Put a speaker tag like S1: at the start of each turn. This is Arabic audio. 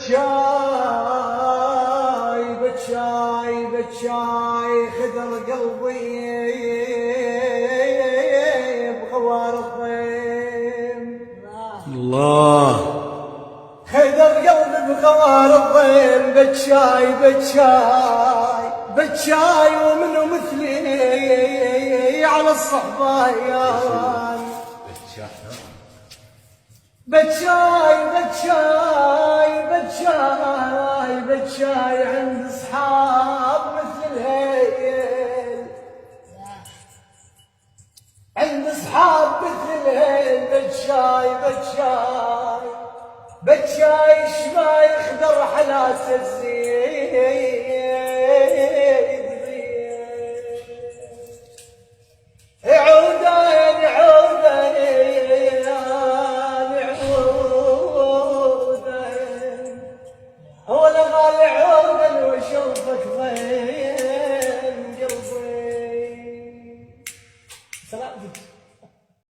S1: بتشاي بتشاي بتشاي خدر قلبي بغوار الضيم.
S2: الله
S1: خدر قلبي بغوار الضيم. بتشاي بتشاي بتشاي ومنو مثلي على الصحبايان. بتشاي بتشاي بتشاي بتشاي عند اصحاب مثل الهيل. عند اصحاب مثل الهيل. بتشاي بتشاي بتشاي شماي خضر حلاس الزين. عودين عودين عودين هو الغالي عودين واشوفك ضين قلبي. سلام.